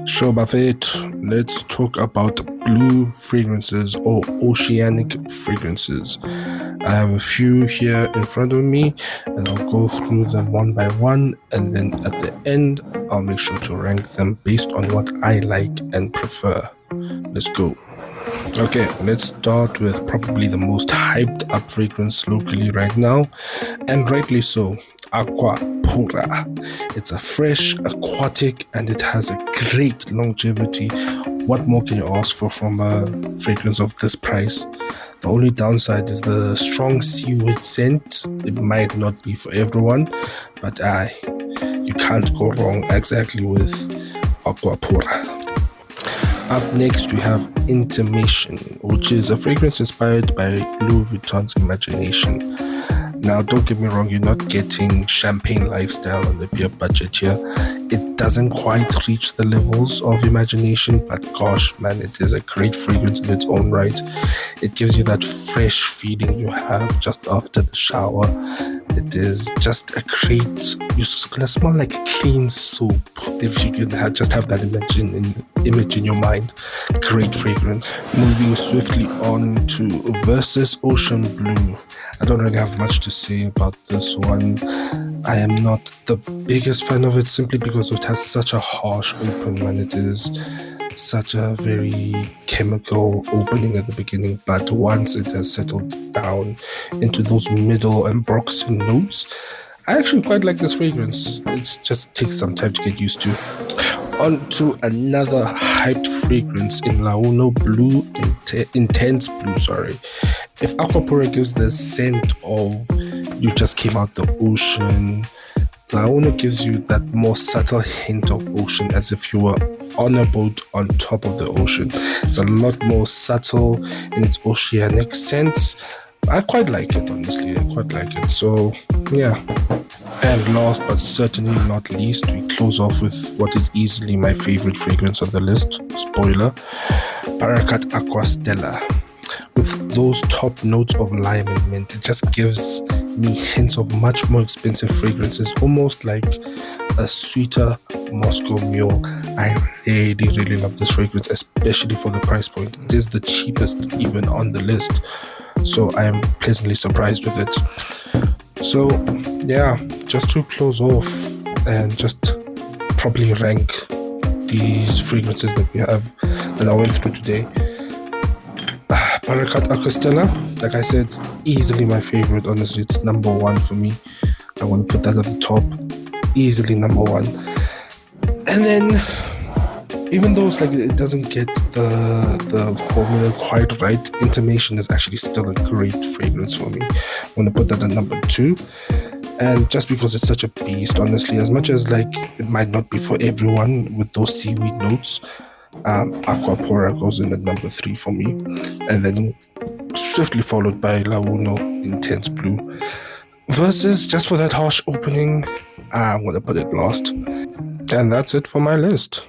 Sure, Buffett. Let's talk about blue fragrances or oceanic fragrances. I have a few here in front of me, and I'll go through them one by one, and then at the end, I'll make sure to rank them based on what I like and prefer. Let's go. Okay, let's start with probably the most hyped up fragrance locally right now, and rightly so, Aqua Pura. It's a fresh, aquatic, and it has a great longevity. What more can you ask for from a fragrance of this price? The only downside is the strong seaweed scent. It might not be for everyone, but you can't go wrong exactly with Aqua Pura. Up next, we have Intimation, which is a fragrance inspired by Louis Vuitton's Imagination. Now, don't get me wrong, you're not getting champagne lifestyle on the beer budget here. It doesn't quite reach the levels of Imagination, but gosh, man, it is a great fragrance in its own right. It gives you that fresh feeling you have just after the shower. It is just a great, you're gonna smell like clean soap if you can just have that image in your mind. Great fragrance. Moving swiftly on to Versus Ocean Blue. I don't really have much to say about this one. I am not the biggest fan of it simply because it has such a harsh open when it is such a very chemical opening at the beginning, but once it has settled down into those middle and Ambroxan notes, I actually quite like this fragrance. It just takes some time to get used to. On to another hyped fragrance in Launo Blue, Intense Blue, sorry. If Aqua Pura gives the scent of you just came out the ocean, Launo gives you that more subtle hint of ocean, as if you were on a boat on top of the ocean. It's a lot more subtle in its oceanic sense. I quite like it, honestly. I quite like it. So, yeah. And last but certainly not least, we close off with what is easily my favorite fragrance on the list. Spoiler. Barakkat Aqua Stella. With those top notes of lime and mint, it just gives me hints of much more expensive fragrances, almost like a sweeter Moscow Mule. I really love this fragrance, especially for the price point. It is the cheapest even on the list, so I am pleasantly surprised with it. So yeah, just to close off and just properly rank these fragrances that I went through today. Barakkat Aqua Stella, like I said, easily my favorite. Honestly, it's number one for me. I want to put that at the top. Easily number one. And then, even though it's like it doesn't get the formula quite right, Intimation is actually still a great fragrance for me. I'm going to put that at number two. And just because it's such a beast, honestly, as much as like it might not be for everyone with those seaweed notes, Aqua Pura goes in at number 3 for me, and then swiftly followed by Launo Intense Blue. Versus, just for that harsh opening, I'm gonna put it last. And that's it for my list.